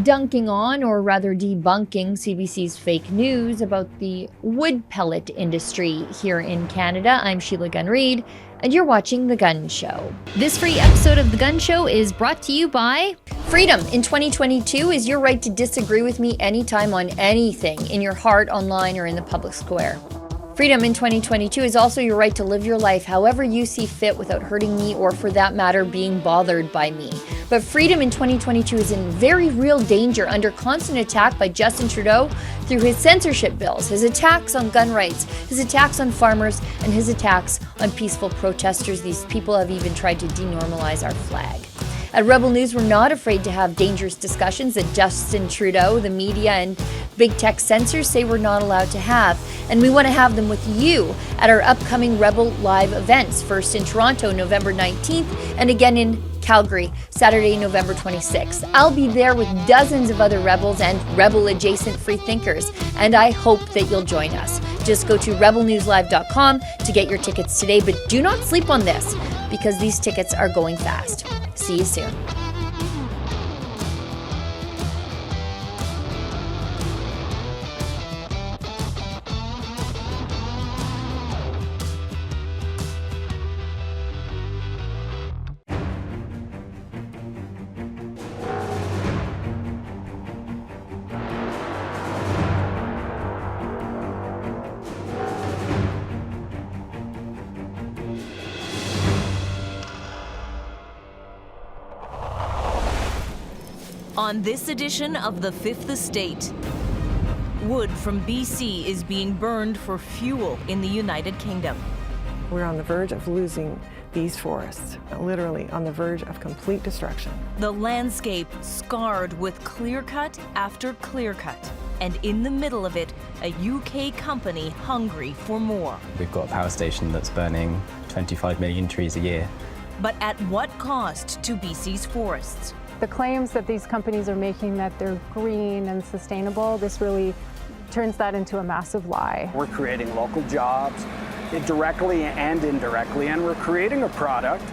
Dunking on, or rather debunking, CBC's fake news about the wood pellet industry here in Canada. I'm Sheila Gunn-Reid, and you're watching The Gun Show. This free episode of The Gun Show is brought to you by freedom in 2022 is your right to disagree with me anytime on anything, in your heart, online, or in the public square. Freedom in 2022 is also your right to live your life however you see fit without hurting me or, for that matter, being bothered by me. But freedom in 2022 is in very real danger under constant attack by Justin Trudeau through his censorship bills, his attacks on gun rights, his attacks on farmers, and his attacks on peaceful protesters. These people have even tried to denormalize our flag. At Rebel News, we're not afraid to have dangerous discussions that Justin Trudeau, the media, and big tech censors say we're not allowed to have. And we want to have them with you at our upcoming Rebel Live events, first in Toronto, November 19th, and again in Calgary, Saturday, November 26th. I'll be there with dozens of other Rebels and Rebel-adjacent free thinkers, and I hope that you'll join us. Just go to rebelnewslive.com to get your tickets today, but do not sleep on this, because these tickets are going fast. See you soon. On this edition of The Fifth Estate, wood from BC is being burned for fuel in the United Kingdom. We're on the verge of losing these forests, literally on the verge of complete destruction. The landscape scarred with clear-cut after clear-cut. And in the middle of it, a UK company hungry for more. We've got a power station that's burning 25 million trees a year. But at what cost to BC's forests? The claims that these companies are making that they're green and sustainable, this really turns that into a massive lie. We're creating local jobs, directly and indirectly, and we're creating a product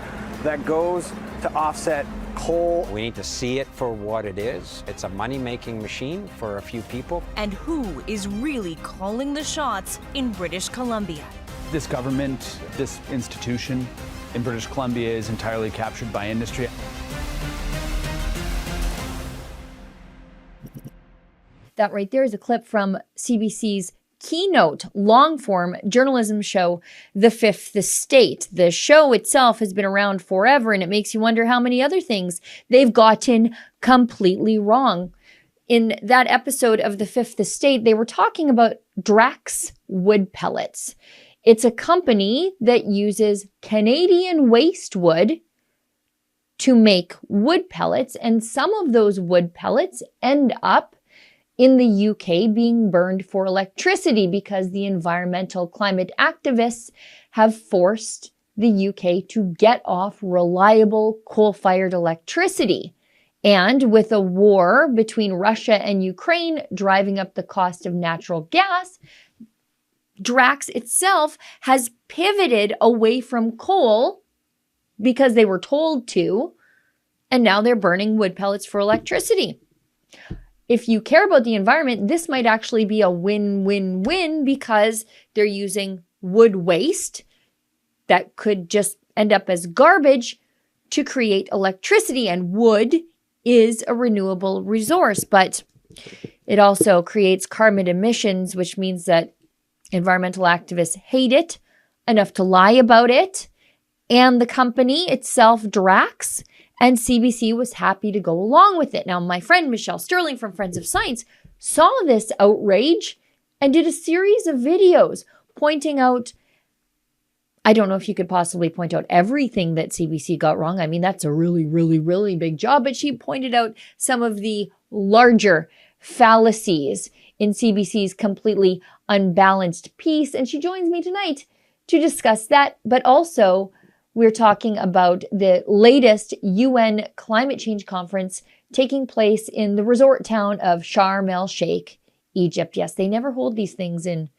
that goes to offset coal. We need to see it for what it is. It's a money-making machine for a few people. And who is really calling the shots in British Columbia? This government, this institution in British Columbia is entirely captured by industry. That right there is a clip from CBC's keynote long-form journalism show, The Fifth Estate. The show itself has been around forever, and it makes you wonder how many other things they've gotten completely wrong. In that episode of The Fifth Estate, they were talking about Drax wood pellets. It's a company that uses Canadian waste wood to make wood pellets, and some of those wood pellets end up in the UK being burned for electricity because the environmental climate activists have forced the UK to get off reliable coal-fired electricity. And with a war between Russia and Ukraine driving up the cost of natural gas, Drax itself has pivoted away from coal because they were told to, and now they're burning wood pellets for electricity. If you care about the environment, this might actually be a win-win-win because they're using wood waste that could just end up as garbage to create electricity. And wood is a renewable resource, but it also creates carbon emissions, which means that environmental activists hate it enough to lie about it. And the company itself, Drax, and CBC was happy to go along with it. Now, my friend Michelle Sterling from Friends of Science saw this outrage and did a series of videos pointing out, I don't know if you could possibly point out everything that CBC got wrong. I mean, that's a really, really, really big job. But she pointed out some of the larger fallacies in CBC's completely unbalanced piece. And she joins me tonight to discuss that, but also we're talking about the latest UN climate change conference taking place in the resort town of Sharm el-Sheikh, Egypt. Yes, they never hold these things in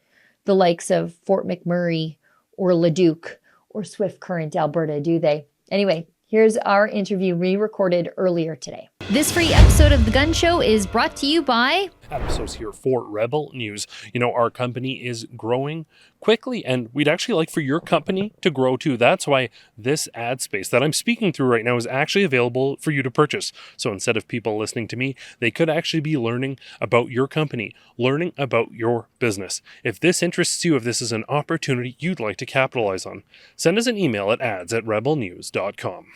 the likes of Fort McMurray or Leduc or Swift Current, Alberta, do they? Anyway, Here's our interview re-recorded earlier today. This free episode of The Gun Show is brought to you by Adam Sos here for Rebel News. You know, our company is growing quickly, and we'd actually like for your company to grow too. That's why this ad space that I'm speaking through right now is actually available for you to purchase. So instead of people listening to me, they could actually be learning about your company, learning about your business. If this interests you, if this is an opportunity you'd like to capitalize on, send us an email at ads@rebelnews.com.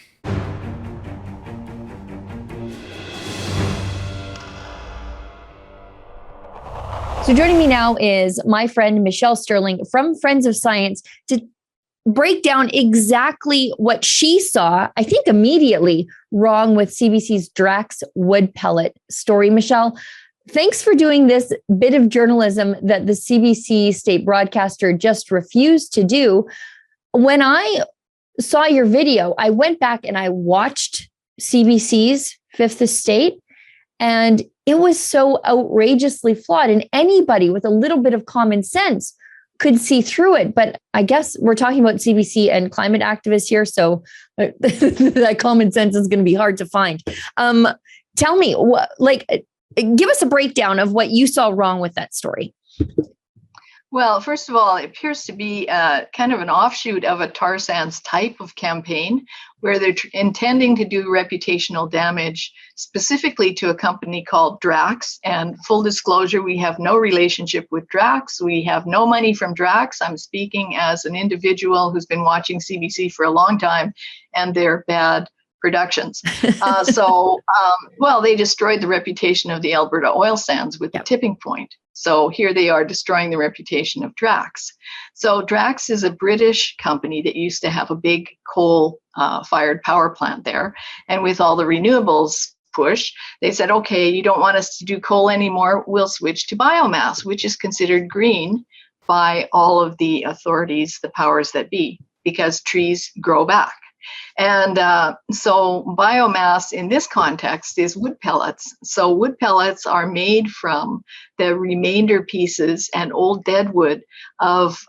So joining me now is my friend Michelle Sterling from Friends of Science to break down exactly what she saw, I think immediately, wrong with CBC's Drax wood pellet story. Michelle, thanks for doing this bit of journalism that the CBC state broadcaster just refused to do. When I saw your video, I went back and I watched CBC's Fifth Estate, and it was so outrageously flawed, and anybody with a little bit of common sense could see through it. But I guess we're talking about CBC and climate activists here, so that common sense is going to be hard to find. Tell me, give us a breakdown of what you saw wrong with that story. Well, first of all, it appears to be kind of an offshoot of a tar sands type of campaign where they're intending to do reputational damage specifically to a company called Drax. And full disclosure, we have no relationship with Drax. We have no money from Drax. I'm speaking as an individual who's been watching CBC for a long time, and they're bad productions. They destroyed the reputation of the Alberta oil sands with the tipping point. So here they are destroying the reputation of Drax. So Drax is a British company that used to have a big coal-fired power plant there. And with all the renewables push, they said, okay, you don't want us to do coal anymore. We'll switch to biomass, which is considered green by all of the authorities, the powers that be, because trees grow back. And so biomass in this context is wood pellets. So wood pellets are made from the remainder pieces and old dead wood of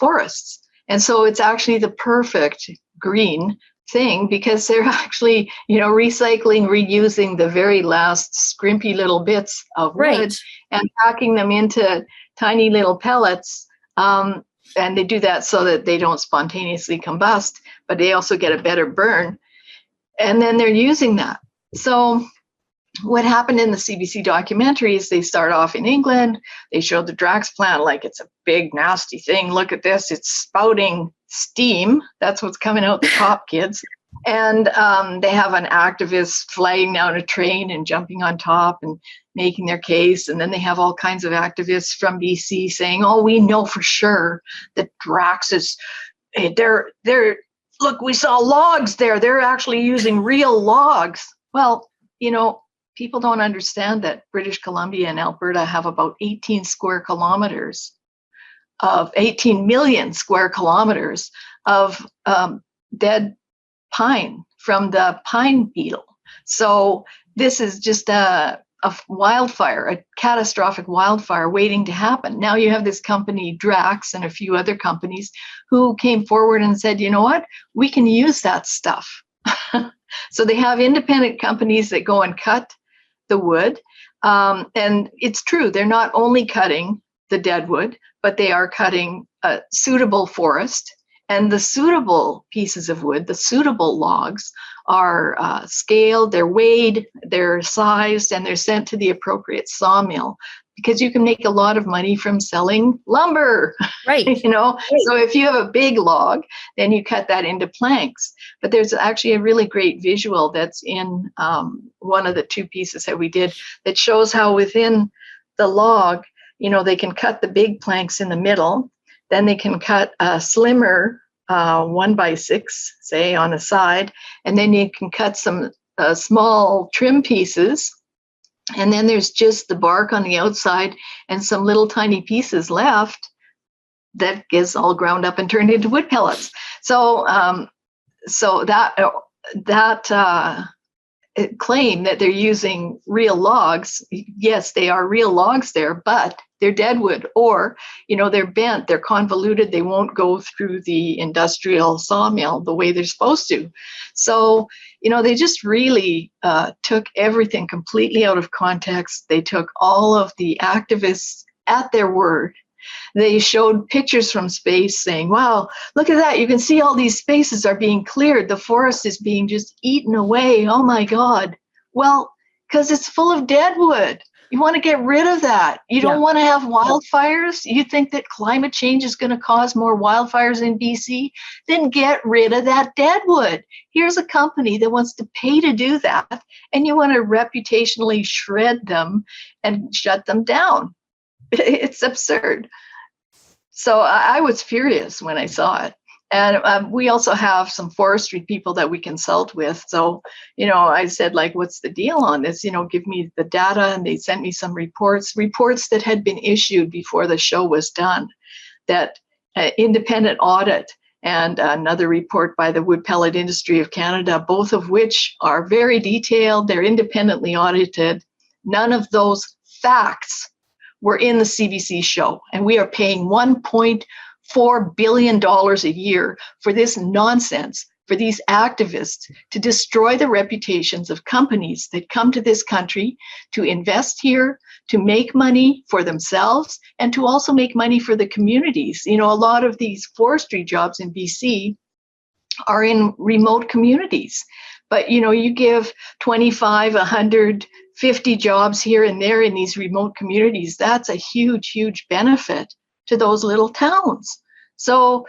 forests. And so it's actually the perfect green thing because they're actually, recycling, reusing the very last scrimpy little bits of wood and packing them into tiny little pellets. And they do that so that they don't spontaneously combust, but they also get a better burn. And then they're using that. So what happened in the CBC documentary is they start off in England. They showed the Drax plant like it's a big, nasty thing. Look at this. It's spouting steam. That's what's coming out the top, kids. And they have an activist flying down a train and jumping on top and making their case. And then they have all kinds of activists from BC saying, oh, we know for sure that Drax is, look, we saw logs there. They're actually using real logs. Well, people don't understand that British Columbia and Alberta have about 18 million square kilometers of dead pine from the pine beetle. So this is just a wildfire, a catastrophic wildfire waiting to happen. Now you have this company, Drax, and a few other companies who came forward and said, you know what, we can use that stuff. So they have independent companies that go and cut the wood. And it's true, they're not only cutting the dead wood, but they are cutting a suitable forest. And the suitable pieces of wood, the suitable logs, are scaled, they're weighed, they're sized, and they're sent to the appropriate sawmill because you can make a lot of money from selling lumber. Right. So if you have a big log, then you cut that into planks. But there's actually a really great visual that's in one of the two pieces that we did that shows how within the log, they can cut the big planks in the middle. Then they can cut a slimmer 1x6, say, on a side, and then you can cut some small trim pieces. And then there's just the bark on the outside and some little tiny pieces left that gets all ground up and turned into wood pellets. So that claim that they're using real logs, yes, they are real logs there, but they're deadwood, or, they're bent, they're convoluted, they won't go through the industrial sawmill the way they're supposed to. So, they just really took everything completely out of context. They took all of the activists at their word. They showed pictures from space saying, wow, look at that. You can see all these spaces are being cleared. The forest is being just eaten away. Oh my God. Well, because it's full of deadwood. You want to get rid of that. You don't want to have wildfires. You think that climate change is going to cause more wildfires in BC? Then get rid of that deadwood. Here's a company that wants to pay to do that, and you want to reputationally shred them and shut them down. It's absurd. So I was furious when I saw it. And we also have some forestry people that we consult with. So, I said, what's the deal on this? Give me the data. And they sent me some reports that had been issued before the show was done, that independent audit and another report by the Wood Pellet Industry of Canada, both of which are very detailed. They're independently audited. None of those facts were in the CBC show. And we are paying $1.4 billion a year for this nonsense, for these activists to destroy the reputations of companies that come to this country to invest here, to make money for themselves, and to also make money for the communities. A lot of these forestry jobs in BC are in remote communities. But, you give 25, 100, 50 jobs here and there in these remote communities. That's a huge, huge benefit to those little towns. So,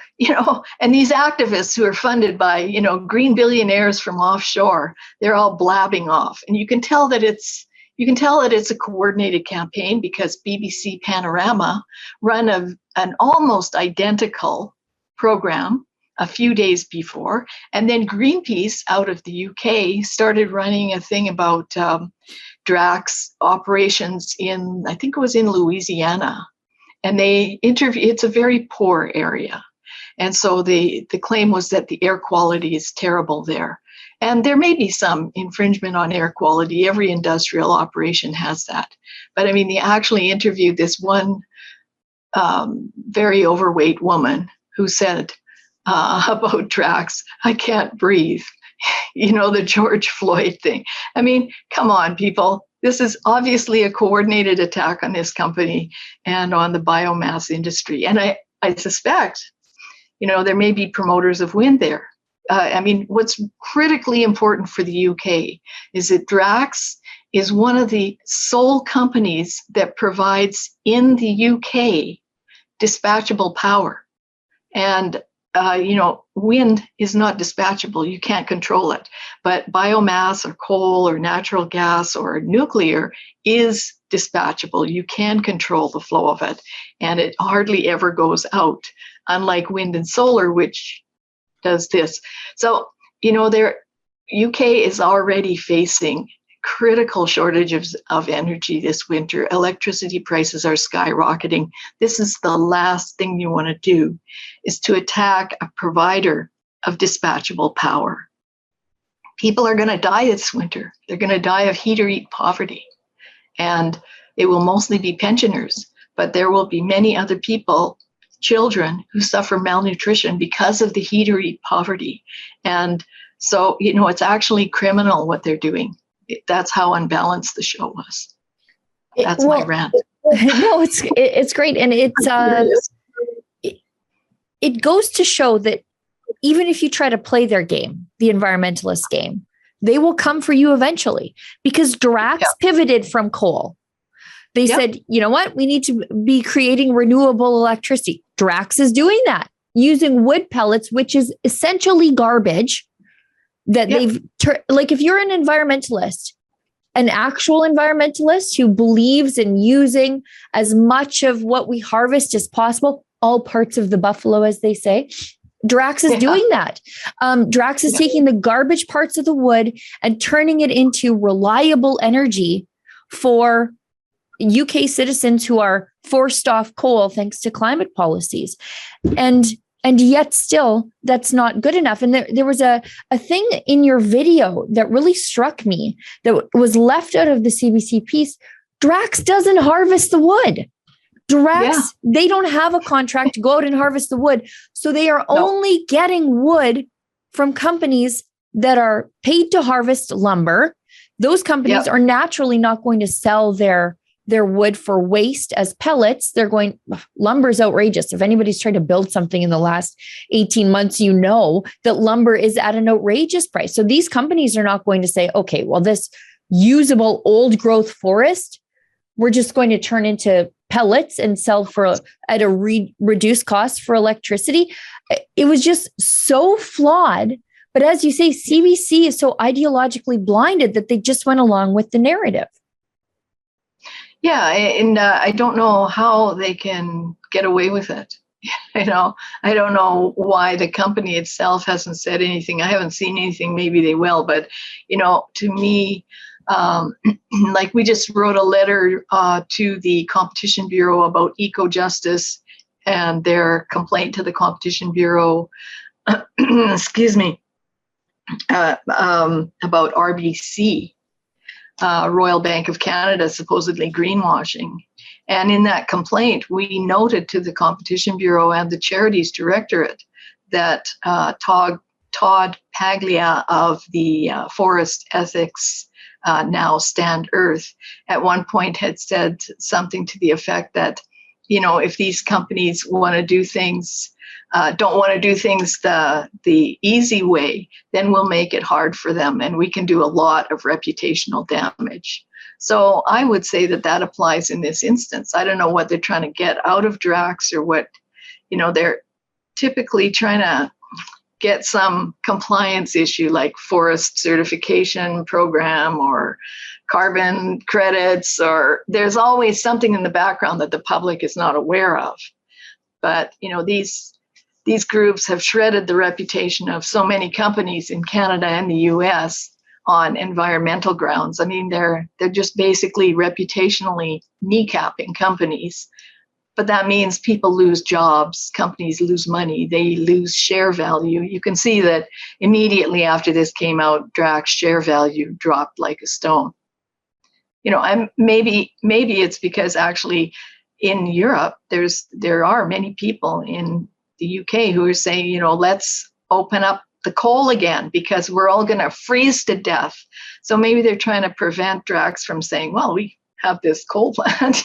and these activists who are funded by, green billionaires from offshore, they're all blabbing off. And you can tell that it's a coordinated campaign, because BBC Panorama run an almost identical program a few days before. And then Greenpeace out of the UK started running a thing about Drax operations in, I think it was in Louisiana. And it's a very poor area. And so the claim was that the air quality is terrible there. And there may be some infringement on air quality. Every industrial operation has that. But they actually interviewed this one very overweight woman who said about Drax, I can't breathe. The George Floyd thing. Come on, people. This is obviously a coordinated attack on this company and on the biomass industry. And I suspect, there may be promoters of wind there. What's critically important for the UK is that Drax is one of the sole companies that provides in the UK dispatchable power. And wind is not dispatchable. You can't control it. But biomass or coal or natural gas or nuclear is dispatchable. You can control the flow of it, and it hardly ever goes out, unlike wind and solar, which does this. So, UK is already facing critical shortages of energy this winter. Electricity prices are skyrocketing. This is the last thing you want to do, is to attack a provider of dispatchable power. People are going to die this winter. They're going to die of heat or eat poverty. And it will mostly be pensioners, but there will be many other people, children, who suffer malnutrition because of the heat or eat poverty. And so, it's actually criminal what they're doing. That's how unbalanced the show was. That's my rant. No, it's great. And it goes to show that even if you try to play their game, the environmentalist game, they will come for you eventually, because Drax pivoted from coal. They said, you know what? We need to be creating renewable electricity. Drax is doing that using wood pellets, which is essentially garbage that they've if you're an environmentalist, an actual environmentalist who believes in using as much of what we harvest as possible, all parts of the buffalo, as they say, Drax is doing that. Drax is taking the garbage parts of the wood and turning it into reliable energy for UK citizens who are forced off coal thanks to climate policies. And yet still, that's not good enough. And there was a thing in your video that really struck me that was left out of the CBC piece. Drax doesn't harvest the wood. Drax, they don't have a contract to go out and harvest the wood. So they are only getting wood from companies that are paid to harvest lumber. Those companies are naturally not going to sell their wood for waste as pellets. They're going, lumber is outrageous. If anybody's tried to build something in the last 18 months, you know that lumber is at an outrageous price. So these companies are not going to say, okay, well, this usable old growth forest, we're just going to turn into pellets and sell at a reduced cost for electricity. It was just so flawed. But as you say, CBC is so ideologically blinded that they just went along with the narrative. Yeah, and I don't know how they can get away with it. I don't know why the company itself hasn't said anything. I haven't seen anything. Maybe they will. But, to me, like we just wrote a letter to the Competition Bureau about eco-justice and their complaint to the Competition Bureau, excuse me, about RBC, Royal Bank of Canada, supposedly greenwashing. And in that complaint, we noted to the Competition Bureau and the Charities Directorate that Todd Paglia of the Forest Ethics, now Stand Earth, at one point had said something to the effect that, if these companies want to do things, don't want to do things the easy way, then we'll make it hard for them and we can do a lot of reputational damage. So I would say that applies in this instance. I don't know what they're trying to get out of Drax or what, they're typically trying to get some compliance issue like forest certification program or carbon credits, or there's always something in the background that the public is not aware of. But, these groups have shredded the reputation of so many companies in Canada and the US on environmental grounds. I mean, they're just basically reputationally kneecapping companies. But that means people lose jobs, companies lose money, they lose share value. You can see that immediately after this came out, Drax share value dropped like a stone. Maybe it's because actually in Europe, there are many people in the UK who are saying, let's open up the coal again because we're all going to freeze to death. So maybe they're trying to prevent Drax from saying, well, we have this coal plant,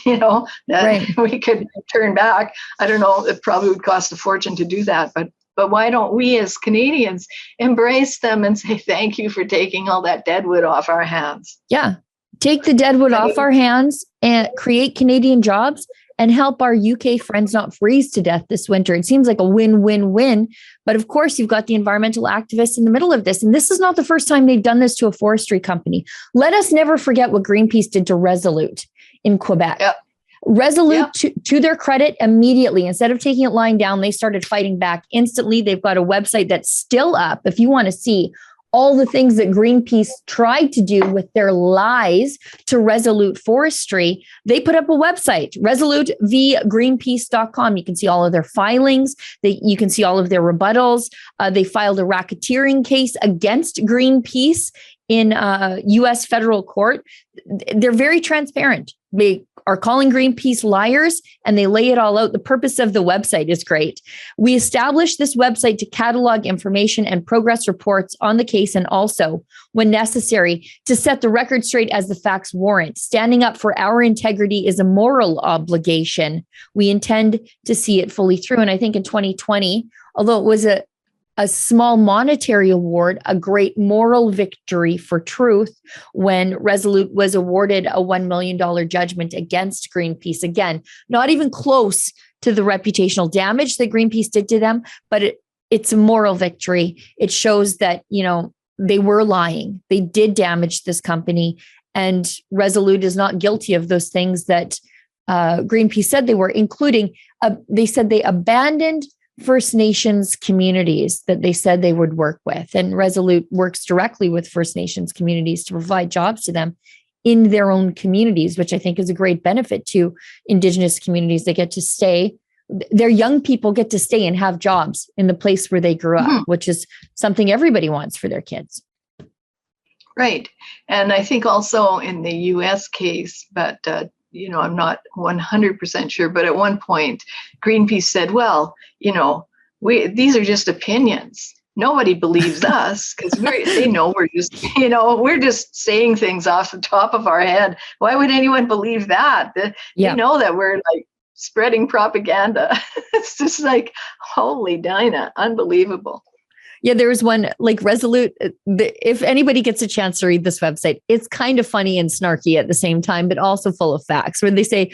that we could turn back. I don't know, it probably would cost a fortune to do that, but why don't we as Canadians embrace them and say, thank you for taking all that deadwood off our hands? Yeah. Take the deadwood off our hands and create Canadian jobs and help our UK friends not freeze to death this winter. It seems like a win-win-win. But of course, you've got the environmental activists in the middle of this. And this is not the first time they've done this to a forestry company. Let us never forget what Greenpeace did to Resolute in Quebec. Yep. Resolute, to their credit, immediately, instead of taking it lying down, they started fighting back instantly. They've got a website that's still up. If you want to see all the things that Greenpeace tried to do with their lies to Resolute Forestry, they put up a website, resolutevgreenpeace.com. You can see all of their filings. You can see all of their rebuttals. They filed a racketeering case against Greenpeace in U.S. federal court. They're very transparent. They are calling Greenpeace liars and they lay it all out. The purpose of the website is great. We established this website to catalog information and progress reports on the case, and also, when necessary, to set the record straight as the facts warrant. Standing up for our integrity is a moral obligation. We intend to see it fully through. And I think in 2020, although it was a small monetary award, a great moral victory for truth when Resolute was awarded a $1 million judgment against Greenpeace. Again, not even close to the reputational damage that Greenpeace did to them, but it's a moral victory. It shows that, they were lying. They did damage this company, and Resolute is not guilty of those things that Greenpeace said they were, including, they said they abandoned First Nations communities that they said they would work with. And Resolute works directly with First Nations communities to provide jobs to them in their own communities, which I think is a great benefit to Indigenous communities. They get to stay, their young people get to stay and have jobs in the place where they grew up, which is something everybody wants for their kids. Right. And I think also in the US case, but I'm not 100% sure, but at one point, Greenpeace said, well, these are just opinions. Nobody believes us because they know we're just saying things off the top of our head. Why would anyone believe that? They know that we're like spreading propaganda. It's just like, holy Dinah, unbelievable. Yeah, there was one like Resolute. If anybody gets a chance to read this website, it's kind of funny and snarky at the same time, but also full of facts where they say,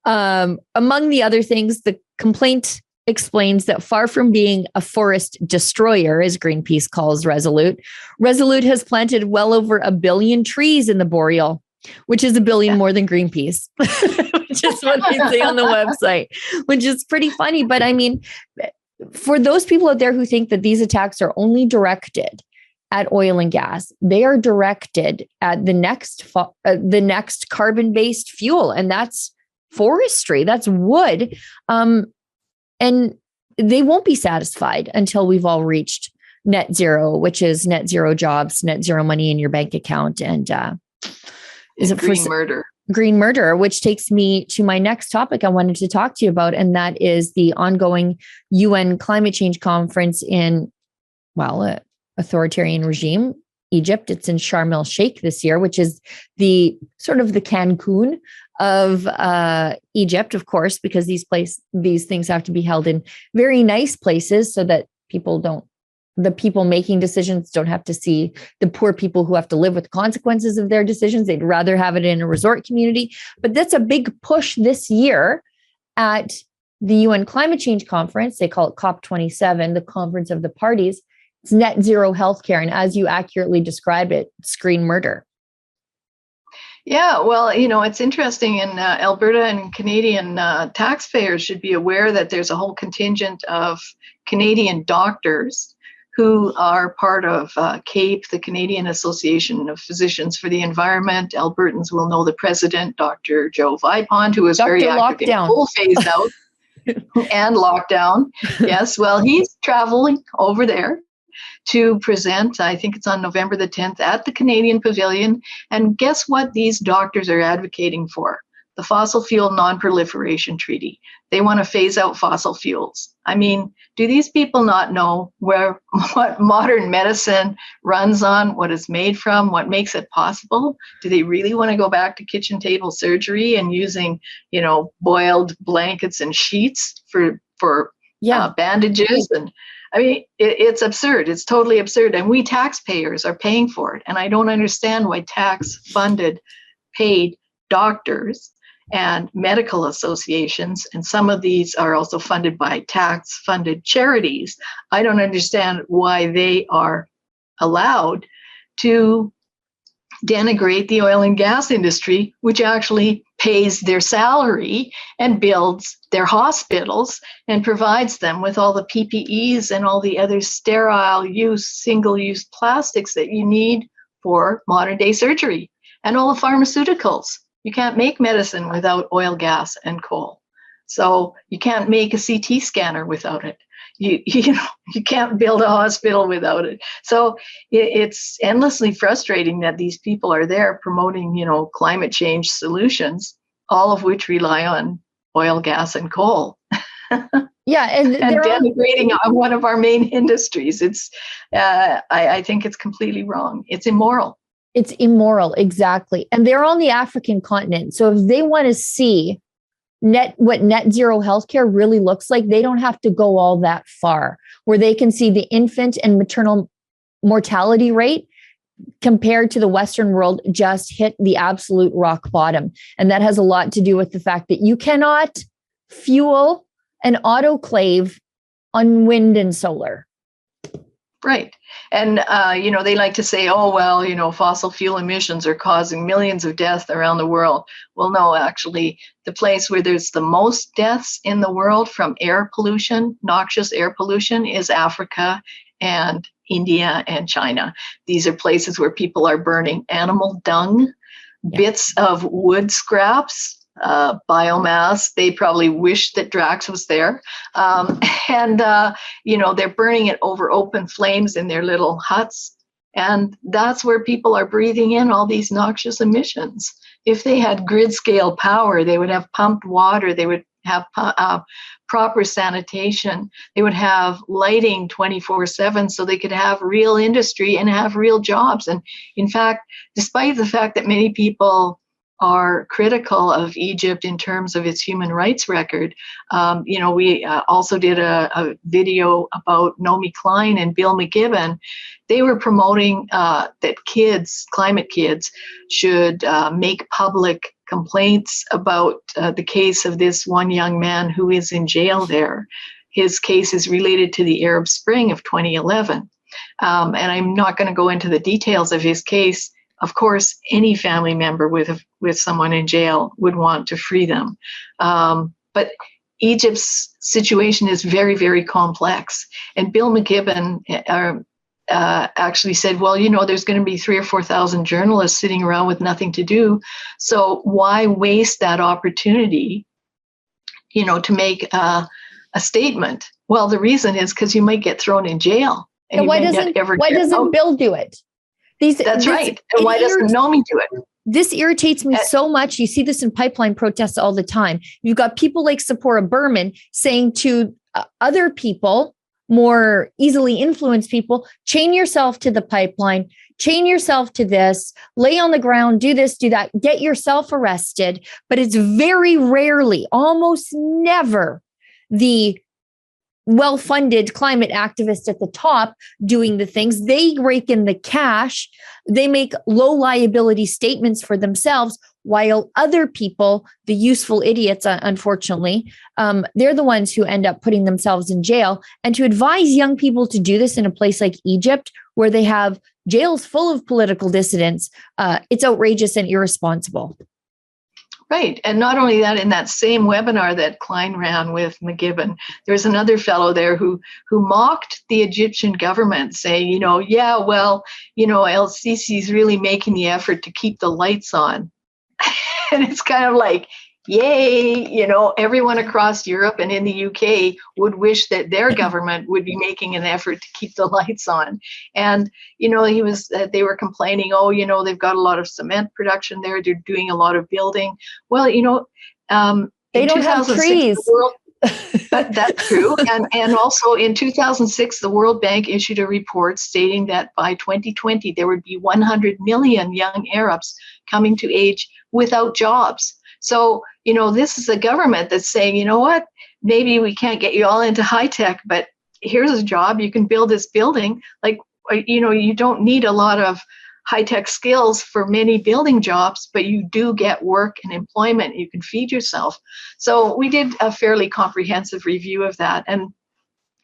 among the other things, the complaint explains that far from being a forest destroyer, as Greenpeace calls Resolute, Resolute has planted well over 1 billion trees in the Boreal, which is 1 billion more than Greenpeace, which is what they say on the website, which is pretty funny. But I mean, for those people out there who think that these attacks are only directed at oil and gas, they are directed at the next carbon-based fuel, and that's forestry, that's wood. And they won't be satisfied until we've all reached net zero, which is net zero jobs, net zero money in your bank account. And is it green murder, which takes me to my next topic I wanted to talk to you about. And that is the ongoing UN climate change conference in, authoritarian regime, Egypt. It's in Sharm el Sheikh this year, which is the sort of the Cancun of Egypt, of course, because these things have to be held in very nice places so that the people making decisions don't have to see the poor people who have to live with the consequences of their decisions. They'd rather have it in a resort community. But that's a big push this year at the UN climate change conference. They call it COP27, the conference of the parties. It's net zero healthcare. And as you accurately described it, it's green murder. Yeah, well, it's interesting in Alberta, and Canadian taxpayers should be aware that there's a whole contingent of Canadian doctors who are part of CAPE, the Canadian Association of Physicians for the Environment. Albertans will know the president, Dr. Joe Vipond, who is very active in full phase out and lockdown. Yes, well, he's traveling over there to present, I think it's on November the 10th, at the Canadian Pavilion. And guess what these doctors are advocating for? The Fossil Fuel Non-Proliferation Treaty. They want to phase out fossil fuels. I mean, do these people not know what modern medicine runs on, what it's made from, what makes it possible? Do they really want to go back to kitchen table surgery and using, boiled blankets and sheets for bandages? And I mean, it's absurd. It's totally absurd. And we taxpayers are paying for it. And I don't understand why tax-funded, paid doctors and medical associations, and some of these are also funded by tax-funded charities, I don't understand why they are allowed to denigrate the oil and gas industry, which actually pays their salary and builds their hospitals and provides them with all the PPEs and all the other sterile use, single-use plastics that you need for modern day surgery, and all the pharmaceuticals. You can't make medicine without oil, gas, and coal. So you can't make a CT scanner without it. You can't build a hospital without it. So it's endlessly frustrating that these people are there promoting, climate change solutions, all of which rely on oil, gas, and coal. Yeah, and denigrating one of our main industries. It's, I think it's completely wrong. It's immoral. It's immoral, exactly. And they're on the African continent. So if they want to see what net zero healthcare really looks like, they don't have to go all that far, where they can see the infant and maternal mortality rate compared to the Western world just hit the absolute rock bottom. And that has a lot to do with the fact that you cannot fuel an autoclave on wind and solar. Right. And, they like to say, fossil fuel emissions are causing millions of deaths around the world. Well, no, actually, the place where there's the most deaths in the world from air pollution, noxious air pollution, is Africa and India and China. These are places where people are burning animal dung, bits of wood scraps, biomass. They probably wish that Drax was there. They're burning it over open flames in their little huts. And that's where people are breathing in all these noxious emissions. if they had grid scale power, they would have pumped water, they would have proper sanitation, they would have lighting 24/7 so they could have real industry and have real jobs. And in fact, despite the fact that many people are critical of Egypt in terms of its human rights record, we also did a video about Naomi Klein and Bill McKibben. They were promoting that climate kids, should make public complaints about the case of this one young man who is in jail there. His case is related to the Arab Spring of 2011. And I'm not going to go into the details of his case. Of course, any family member with someone in jail would want to free them. But Egypt's situation is very, very complex. And Bill McKibben actually said, well, there's going to be 3,000 or 4,000 journalists sitting around with nothing to do. So why waste that opportunity, to make a statement? Well, the reason is because you might get thrown in jail. And why doesn't Bill do it? That's right. And why doesn't Naomi do it? This irritates me so much. You see this in pipeline protests all the time. You've got people like Sephora Berman saying to other people, more easily influenced people, chain yourself to the pipeline, chain yourself to this, lay on the ground, do this, do that, get yourself arrested. But it's very rarely, almost never, the well-funded climate activists at the top doing the things. They rake in the cash. They make low liability statements for themselves, while other people, the useful idiots, unfortunately, they're the ones who end up putting themselves in jail. And to advise young people to do this in a place like Egypt, where they have jails full of political dissidents, it's outrageous and irresponsible. Right. And not only that, in that same webinar that Klein ran with McKibben, there's another fellow there who mocked the Egyptian government, saying, El-Sisi's really making the effort to keep the lights on. And it's kind of like, yay, everyone across Europe and in the UK would wish that their government would be making an effort to keep the lights on. And, they were complaining, they've got a lot of cement production there. They're doing a lot of building. Well, they don't have trees. That's true. And also in 2006, the World Bank issued a report stating that by 2020, there would be 100 million young Arabs coming to age without jobs. So, this is a government that's saying, maybe we can't get you all into high tech, but here's a job. You can build this building. Like, you don't need a lot of high tech skills for many building jobs, but you do get work and employment. You can feed yourself. So we did a fairly comprehensive review of that. And,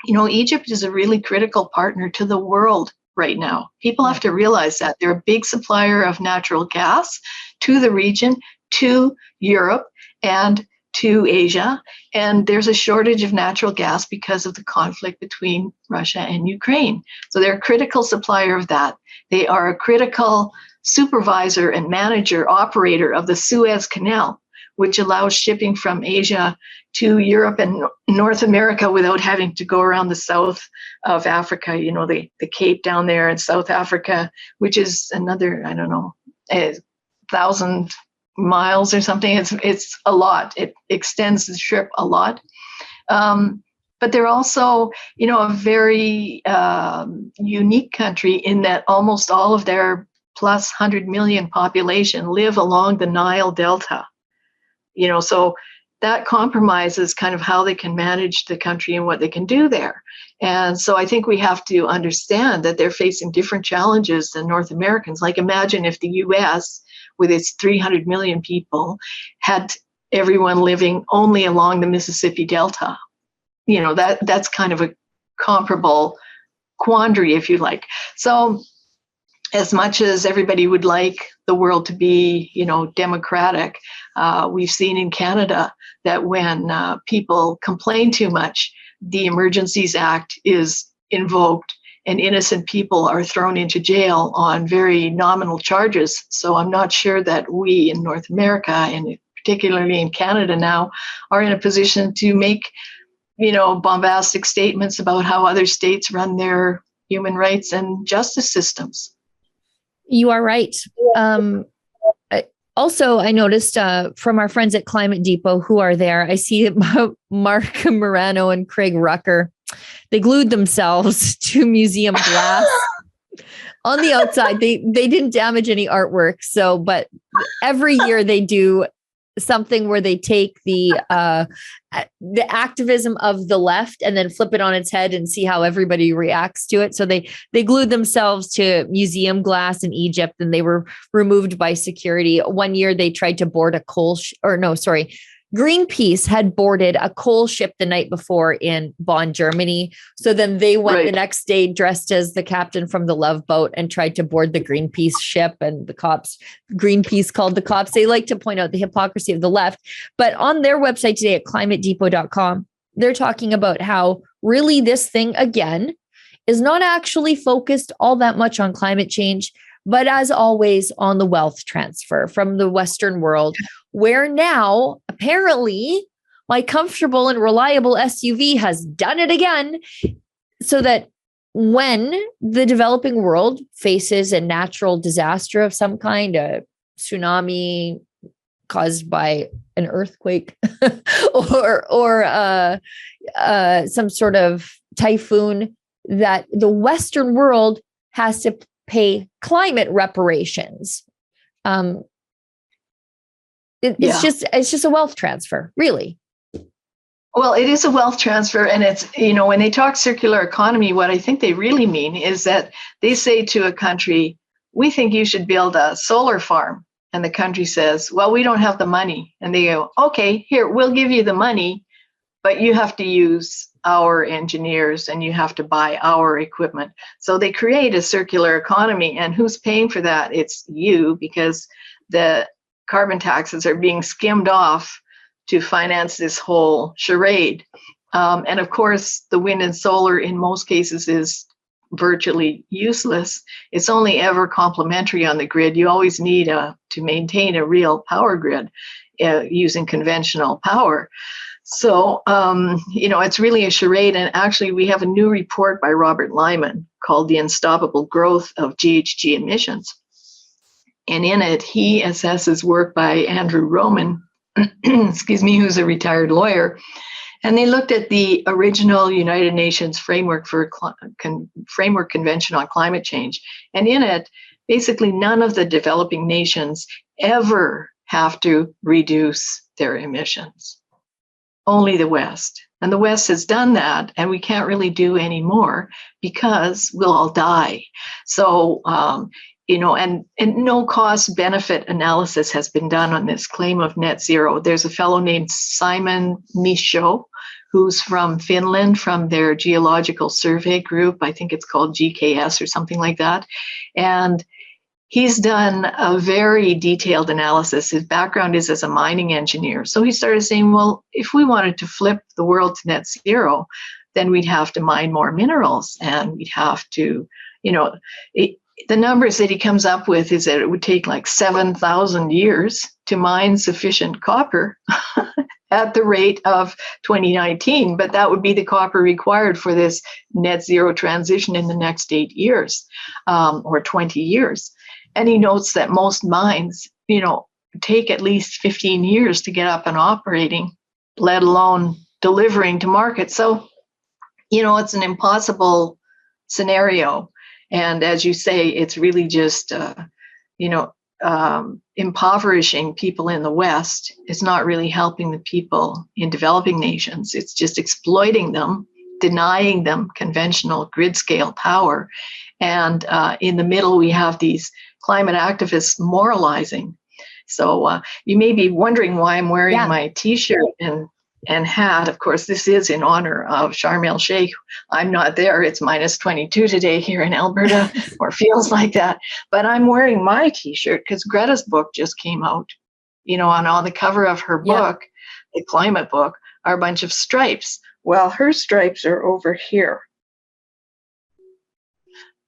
Egypt is a really critical partner to the world right now. People have to realize that they're a big supplier of natural gas to the region, to Europe, and to Asia. And there's a shortage of natural gas because of the conflict between Russia and Ukraine. So they're a critical supplier of that. They are a critical supervisor and manager, operator of the Suez Canal, which allows shipping from Asia to Europe and North America without having to go around the south of Africa, the Cape down there in South Africa, which is another, 1,000 miles or something. It's a lot. It extends the trip a lot. But they're also, a very unique country in that almost all of their plus 100 million population live along the Nile Delta. So that compromises kind of how they can manage the country and what they can do there. And so I think we have to understand that they're facing different challenges than North Americans. Like, imagine if the US, with its 300 million people, had everyone living only along the Mississippi Delta. That's kind of a comparable quandary, if you like. So as much as everybody would like the world to be, democratic, we've seen in Canada that when people complain too much, the Emergencies Act is invoked and innocent people are thrown into jail on very nominal charges. So I'm not sure that we in North America, and particularly in Canada now, are in a position to make, bombastic statements about how other states run their human rights and justice systems. You are right. Also, I noticed from our friends at Climate Depot who are there, I see Mark Morano and Craig Rucker. They glued themselves to museum glass on the outside. They didn't damage any artwork. So, but every year they do something where they take the activism of the left and then flip it on its head and see how everybody reacts to it. So they glued themselves to museum glass in Egypt, and they were removed by security. One year they tried to board a Greenpeace had boarded a coal ship the night before in Bonn, Germany. So then they went the next day dressed as the captain from the Love Boat and tried to board the Greenpeace ship. And Greenpeace called the cops. They like to point out the hypocrisy of the left. But on their website today at climatedepot.com, they're talking about how really this thing, again, is not actually focused all that much on climate change, but as always on the wealth transfer from the Western world, where now apparently my comfortable and reliable SUV has done it again, so that when the developing world faces a natural disaster of some kind, a tsunami caused by an earthquake or some sort of typhoon, that the Western world has to pay climate reparations. It's just a wealth transfer, really. Well, it is a wealth transfer. And it's, when they talk circular economy, what I think they really mean is that they say to a country, we think you should build a solar farm. And the country says, well, we don't have the money. And they go, okay, here, we'll give you the money, but you have to use our engineers and you have to buy our equipment. So they create a circular economy. And who's paying for that? It's you, because the carbon taxes are being skimmed off to finance this whole charade. And of course, the wind and solar in most cases is virtually useless. It's only ever complementary on the grid. You always need to maintain a real power grid using conventional power. So, it's really a charade. And actually, we have a new report by Robert Lyman called The Unstoppable Growth of GHG Emissions. And in it, he assesses work by Andrew Roman, who's a retired lawyer. And they looked at the original United Nations framework convention on climate change. And in it, basically none of the developing nations ever have to reduce their emissions. Only the West. And the West has done that, and we can't really do any more because we'll all die. So, and no cost benefit analysis has been done on this claim of net zero. There's a fellow named Simon Michaud, who's from Finland, from their geological survey group. I think it's called GKS or something like that. And he's done a very detailed analysis. His background is as a mining engineer. So he started saying, well, if we wanted to flip the world to net zero, then we'd have to mine more minerals, and we'd have to, the numbers that he comes up with is that it would take like 7,000 years to mine sufficient copper at the rate of 2019. But that would be the copper required for this net zero transition in the next 8 years or 20 years. And he notes that most mines, take at least 15 years to get up and operating, let alone delivering to market. So, it's an impossible scenario. And as you say, it's really just, impoverishing people in the West. It's not really helping the people in developing nations. It's just exploiting them, denying them conventional grid scale power. And in the middle, we have these climate activists moralizing. So you may be wondering why I'm wearing my T-shirt and hat. Of course, this is in honor of Sharm el-Sheikh. I'm not there. It's minus 22 today here in Alberta, or feels like that. But I'm wearing my T-shirt because Greta's book just came out. On the cover of her book, the climate book, are a bunch of stripes. Well, her stripes are over here.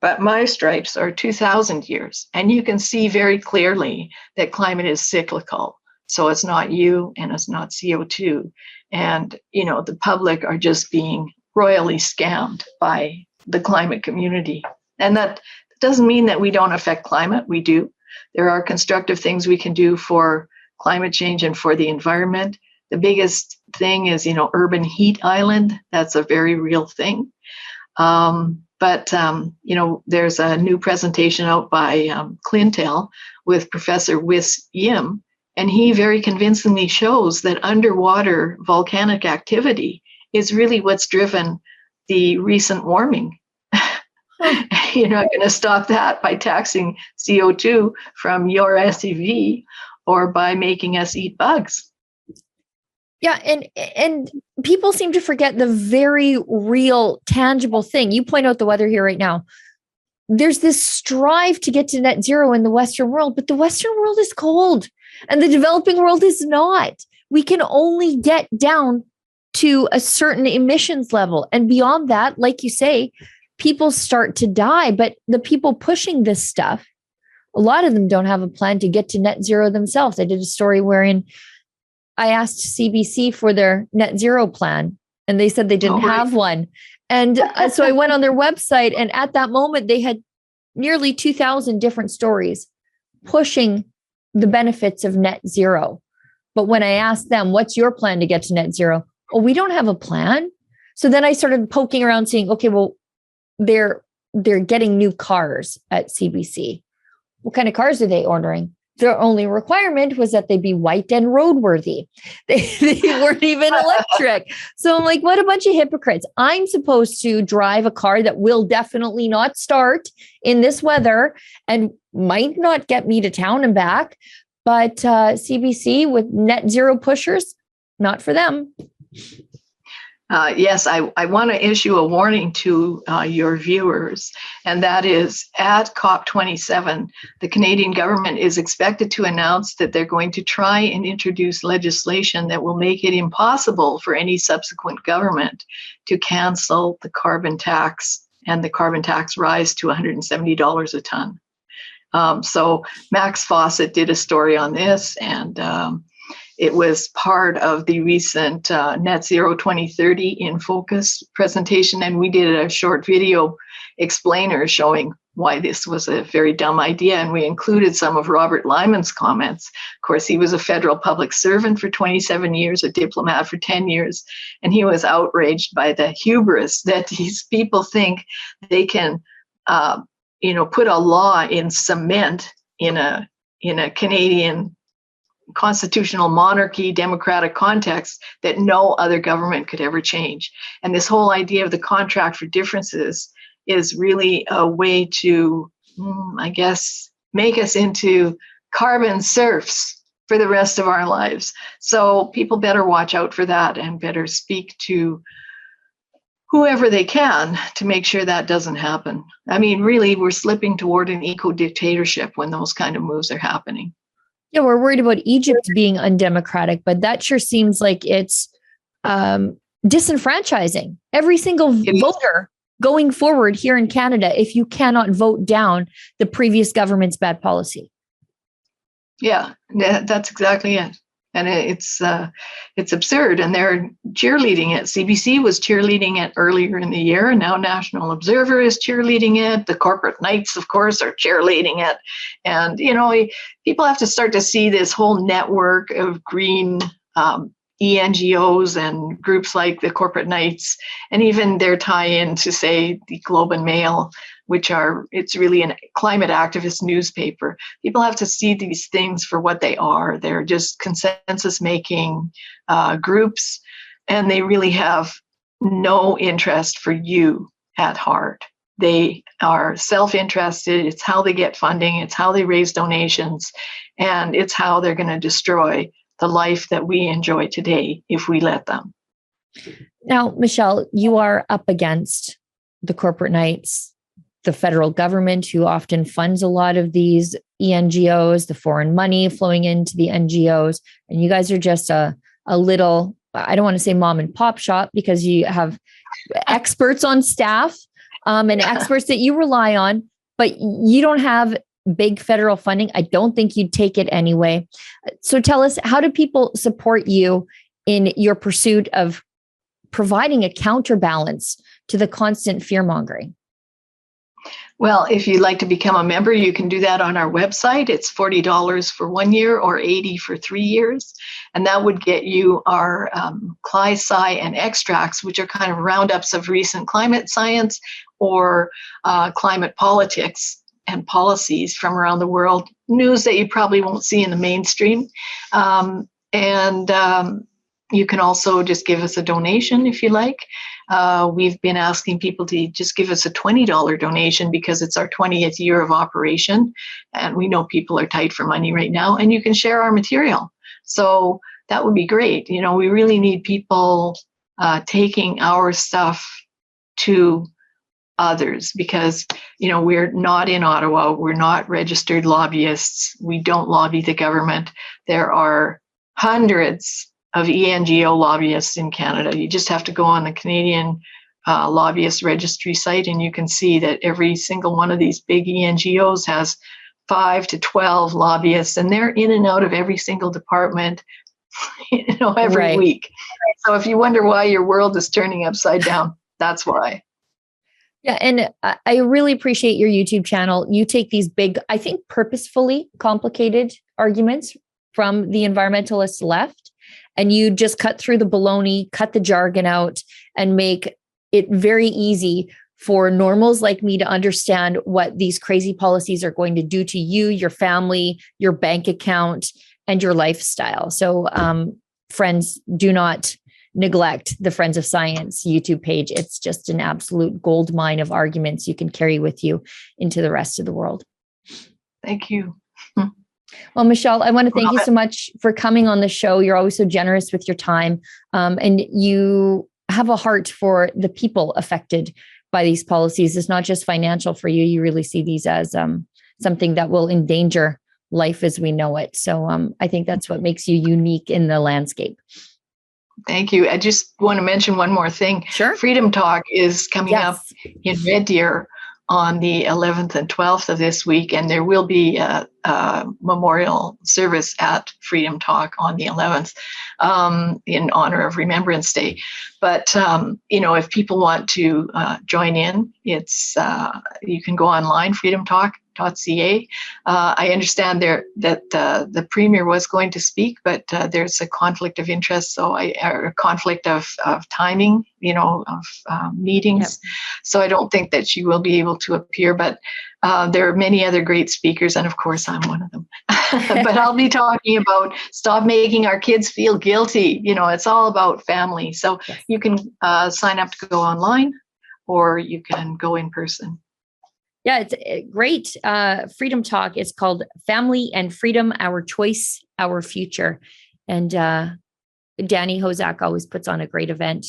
But my stripes are 2,000 years. And you can see very clearly that climate is cyclical. So it's not you and it's not CO2. And, the public are just being royally scammed by the climate community. And that doesn't mean that we don't affect climate. We do. There are constructive things we can do for climate change and for the environment. The biggest thing is, urban heat island. That's a very real thing. But there's a new presentation out by Clintel with Professor Wis Yim, and he very convincingly shows that underwater volcanic activity is really what's driven the recent warming. You're not going to stop that by taxing CO2 from your SUV or by making us eat bugs. Yeah, and people seem to forget the very real, tangible thing. You point out the weather here right now. There's this strive to get to net zero in the Western world, but the Western world is cold and the developing world is not. We can only get down to a certain emissions level. And beyond that, like you say, people start to die. But the people pushing this stuff, a lot of them don't have a plan to get to net zero themselves. I did a story wherein I asked CBC for their net zero plan, and they said they didn't have one. And so I went on their website, and at that moment, they had nearly 2,000 different stories pushing the benefits of net zero. But when I asked them, what's your plan to get to net zero? Oh, we don't have a plan. So then I started poking around saying, okay, well, they're getting new cars at CBC. What kind of cars are they ordering? Their only requirement was that they be white and roadworthy. They weren't even electric. So I'm like, what a bunch of hypocrites. I'm supposed to drive a car that will definitely not start in this weather and might not get me to town and back. But CBC with net zero pushers, not for them. Yes, I want to issue a warning to your viewers, and that is at COP27, the Canadian government is expected to announce that they're going to try and introduce legislation that will make it impossible for any subsequent government to cancel the carbon tax and the carbon tax rise to $170 a ton. So Max Fawcett did a story on this, and it was part of the recent Net Zero 2030 in Focus presentation, and we did a short video explainer showing why this was a very dumb idea, and we included some of Robert Lyman's comments. Of course, he was a federal public servant for 27 years, a diplomat for 10 years, and he was outraged by the hubris that these people think they can, put a law in cement in a Canadian constitutional monarchy, democratic context that no other government could ever change. And this whole idea of the contract for differences is really a way to, make us into carbon serfs for the rest of our lives. So people better watch out for that and better speak to whoever they can to make sure that doesn't happen. I mean, really, we're slipping toward an eco-dictatorship when those kind of moves are happening. Yeah, we're worried about Egypt being undemocratic, but that sure seems like it's disenfranchising every single voter going forward here in Canada if you cannot vote down the previous government's bad policy. Yeah, that's exactly it. And it's absurd, and they're cheerleading it. CBC was cheerleading it earlier in the year, and now National Observer is cheerleading it. The corporate knights, of course, are cheerleading it. And, people have to start to see this whole network of green ENGOs and groups like the corporate knights, and even their tie-in to, say, the Globe and Mail, it's really a climate activist newspaper. People have to see these things for what they are. They're just consensus-making groups, and they really have no interest for you at heart. They are self-interested. It's how they get funding. It's how they raise donations, and it's how they're going to destroy the life that we enjoy today if we let them. Now, Michelle, you are up against the corporate knights, the federal government, who often funds a lot of these ENGOs, the foreign money flowing into the NGOs. And you guys are just a little, I don't want to say mom and pop shop, because you have experts on staff and experts that you rely on, but you don't have big federal funding. I don't think you'd take it anyway. So tell us, how do people support you in your pursuit of providing a counterbalance to the constant fear mongering? Well, if you'd like to become a member, you can do that on our website. It's $40 for 1 year or $80 for 3 years. And that would get you our Cly-Sci and extracts, which are kind of roundups of recent climate science or climate politics and policies from around the world, news that you probably won't see in the mainstream. You can also just give us a donation if you like. We've been asking people to just give us a $20 donation because it's our 20th year of operation. And we know people are tight for money right now, and you can share our material. So that would be great. You know, we really need people taking our stuff to others because, you know, we're not in Ottawa. We're not registered lobbyists. We don't lobby the government. There are hundreds of ENGO lobbyists in Canada. You just have to go on the Canadian Lobbyist Registry site and you can see that every single one of these big ENGOs has 5 to 12 lobbyists, and they're in and out of every single department, you know, every week. So if you wonder why your world is turning upside down, that's why. Yeah, and I really appreciate your YouTube channel. You take these big, I think purposefully complicated arguments from the environmentalist left, and you just cut through the baloney, cut the jargon out, and make it very easy for normals like me to understand what these crazy policies are going to do to you, your family, your bank account, and your lifestyle. So friends, do not neglect the Friends of Science YouTube page. It's just an absolute gold mine of arguments you can carry with you into the rest of the world. Thank you. Well, Michelle, I want to thank you so much for coming on the show. You're always so generous with your time. And you have a heart for the people affected by these policies. It's not just financial for you. You really see these as something that will endanger life as we know it. So I think that's what makes you unique in the landscape. Thank you. I just want to mention one more thing. Sure. Freedom Talk is coming up in Red Deer on the 11th and 12th of this week, and there will be a memorial service at Freedom Talk on the 11th in honor of Remembrance Day. But, you know, if people want to join in, it's you can go online, freedomtalk.ca. I understand that the Premier was going to speak, but there's a conflict of interest, or a conflict of timing, you know, of meetings. Yep. So I don't think that she will be able to appear, but there are many other great speakers, and of course I'm one of them. But I'll be talking about stop making our kids feel guilty. You know, it's all about family. So you can sign up to go online, or you can go in person. Yeah, it's great. Freedom Talk is called Family and Freedom, Our Choice, Our Future. And Danny Hozak always puts on a great event,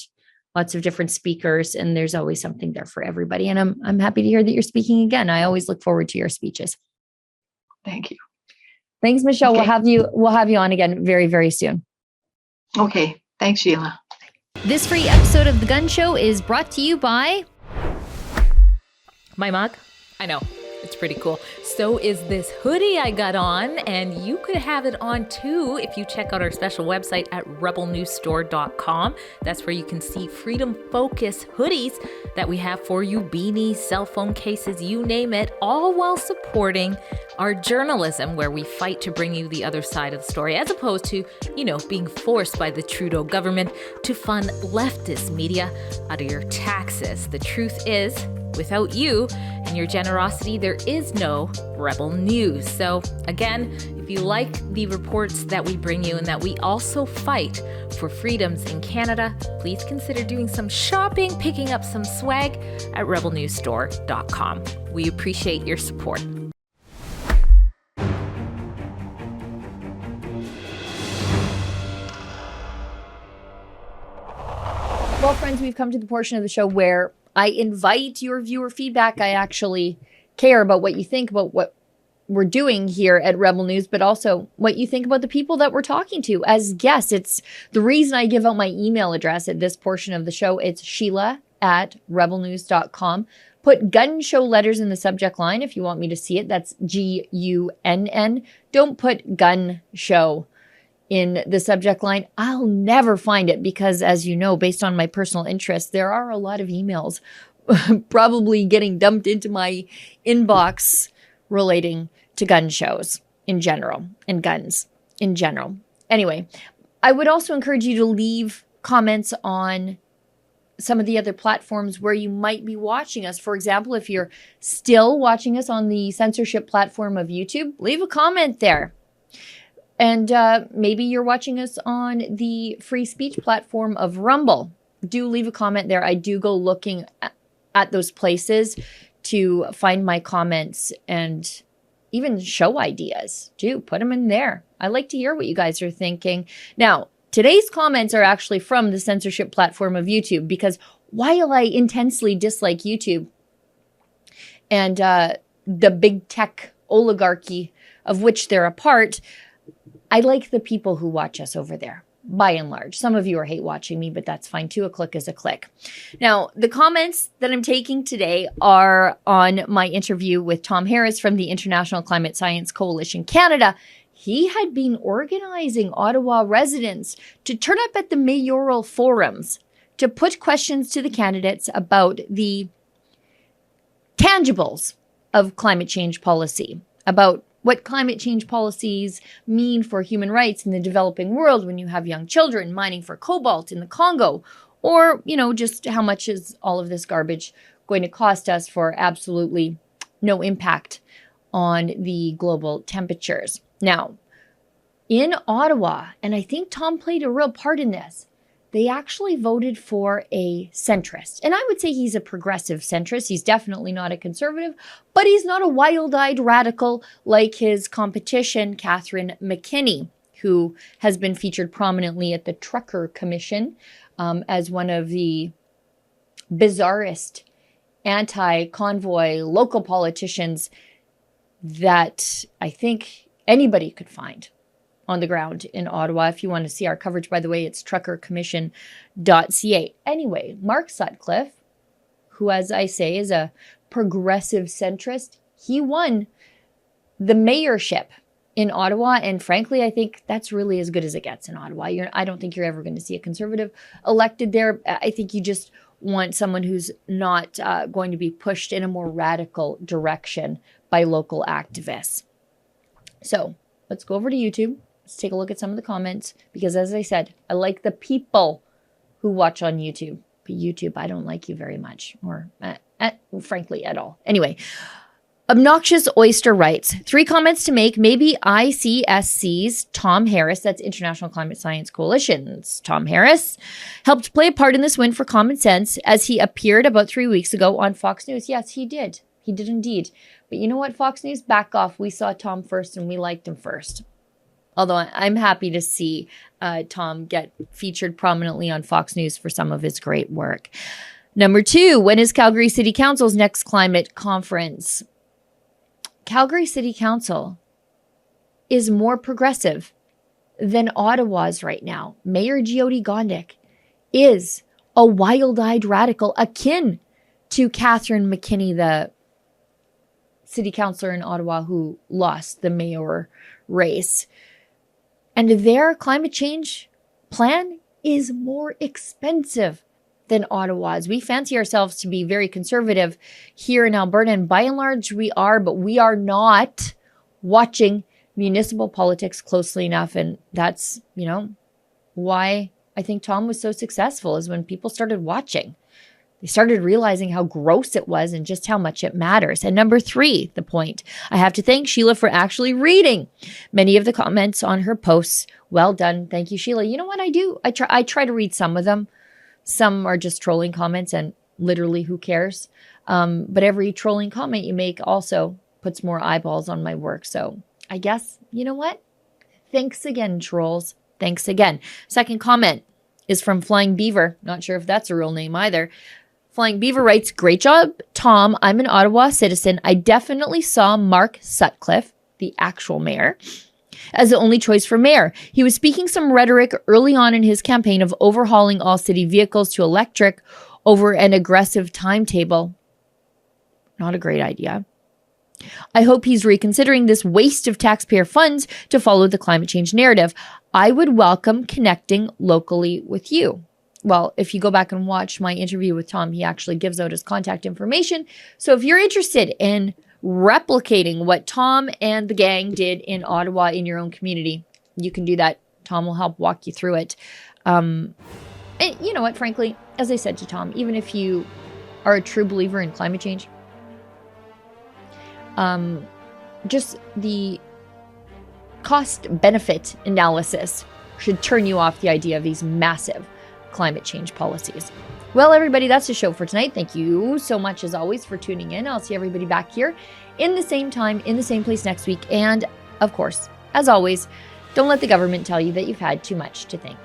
lots of different speakers, and there's always something there for everybody. And I'm happy to hear that you're speaking again. I always look forward to your speeches. Thank you. Thanks, Michelle. Okay. We'll have you on again very, very soon. Okay. Thanks, Sheila. This free episode of The Gun Show is brought to you by my mug. I know, it's pretty cool. So is this hoodie I got on, and you could have it on too if you check out our special website at rebelnewsstore.com. That's where you can see Freedom Focus hoodies that we have for you, beanies, cell phone cases, you name it, all while supporting our journalism, where we fight to bring you the other side of the story, as opposed to, you know, being forced by the Trudeau government to fund leftist media out of your taxes. The truth is, without you and your generosity, there is no Rebel News. So again, if you like the reports that we bring you and that we also fight for freedoms in Canada, please consider doing some shopping, picking up some swag at rebelnewsstore.com. We appreciate your support. Well, friends, we've come to the portion of the show where I invite your viewer feedback. I actually care about what you think about what we're doing here at Rebel News, but also what you think about the people that we're talking to as guests. It's the reason I give out my email address at this portion of the show. It's sheila@rebelnews.com. Put Gun Show letters in the subject line if you want me to see it. That's GUNN. Don't put Gun Show in the subject line. I'll never find it because, as you know, based on my personal interest, there are a lot of emails probably getting dumped into my inbox relating to gun shows in general and guns in general. Anyway, I would also encourage you to leave comments on some of the other platforms where you might be watching us. For example, if you're still watching us on the censorship platform of YouTube, leave a comment there. And maybe you're watching us on the free speech platform of Rumble. Do leave a comment there. I do go looking at those places to find my comments and even show ideas. Do put them in there. I like to hear what you guys are thinking. Now, today's comments are actually from the censorship platform of YouTube, because while I intensely dislike YouTube and the big tech oligarchy of which they're a part, I like the people who watch us over there, by and large. Some of you are hate watching me, but that's fine too. A click is a click. Now, the comments that I'm taking today are on my interview with Tom Harris from the International Climate Science Coalition Canada. He had been organizing Ottawa residents to turn up at the mayoral forums to put questions to the candidates about the tangibles of climate change policy, about what climate change policies mean for human rights in the developing world when you have young children mining for cobalt in the Congo, or, just how much is all of this garbage going to cost us for absolutely no impact on the global temperatures. Now, in Ottawa, and I think Tom played a real part in this, they actually voted for a centrist. And I would say he's a progressive centrist. He's definitely not a conservative, but he's not a wild-eyed radical like his competition, Catherine McKinney, who has been featured prominently at the Trucker Commission as one of the bizarrest anti-convoy local politicians that I think anybody could find on the ground in Ottawa. If you want to see our coverage, by the way, it's truckercommission.ca. Anyway, Mark Sutcliffe, who, as I say, is a progressive centrist, he won the mayorship in Ottawa. And frankly, I think that's really as good as it gets in Ottawa. I don't think you're ever going to see a conservative elected there. I think you just want someone who's not going to be pushed in a more radical direction by local activists. So let's go over to YouTube. Let's take a look at some of the comments, because as I said, I like the people who watch on YouTube. But YouTube, I don't like you very much, or frankly, at all. Anyway, Obnoxious Oyster writes, 3 comments to make. Maybe ICSC's Tom Harris, that's International Climate Science Coalition's Tom Harris, helped play a part in this win for common sense, as he appeared about 3 weeks ago on Fox News. Yes, he did. He did indeed. But you know what, Fox News? Back off. We saw Tom first and we liked him first. Although I'm happy to see Tom get featured prominently on Fox News for some of his great work. Number 2, when is Calgary City Council's next climate conference? Calgary City Council is more progressive than Ottawa's right now. Mayor Jyoti Gondik is a wild-eyed radical akin to Catherine McKinney, the city councillor in Ottawa who lost the mayor race. And their climate change plan is more expensive than Ottawa's. We fancy ourselves to be very conservative here in Alberta, and by and large we are, but we are not watching municipal politics closely enough. And that's, why I think Tom was so successful, is when people started watching. They started realizing how gross it was and just how much it matters. And number 3, the point. I have to thank Sheila for actually reading many of the comments on her posts. Well done. Thank you, Sheila. You know what I do? I try to read some of them. Some are just trolling comments, and literally who cares? But every trolling comment you make also puts more eyeballs on my work. So I guess, you know what? Thanks again, trolls. Thanks again. Second comment is from Flying Beaver. Not sure if that's a real name either. Flying Beaver writes, great job, Tom. I'm an Ottawa citizen. I definitely saw Mark Sutcliffe, the actual mayor, as the only choice for mayor. He was speaking some rhetoric early on in his campaign of overhauling all city vehicles to electric over an aggressive timetable. Not a great idea. I hope he's reconsidering this waste of taxpayer funds to follow the climate change narrative. I would welcome connecting locally with you. well, if you go back and watch my interview with Tom, he actually gives out his contact information. So if you're interested in replicating what Tom and the gang did in Ottawa in your own community, you can do that. Tom will help walk you through it. And you know what, frankly, as I said to Tom, even if you are a true believer in climate change, just the cost-benefit analysis should turn you off the idea of these massive climate change policies. Well, everybody, that's the show for tonight. Thank you so much, as always, for tuning in. I'll see everybody back here in the same time, in the same place next week. And, of course, as always, don't let the government tell you that you've had too much to think.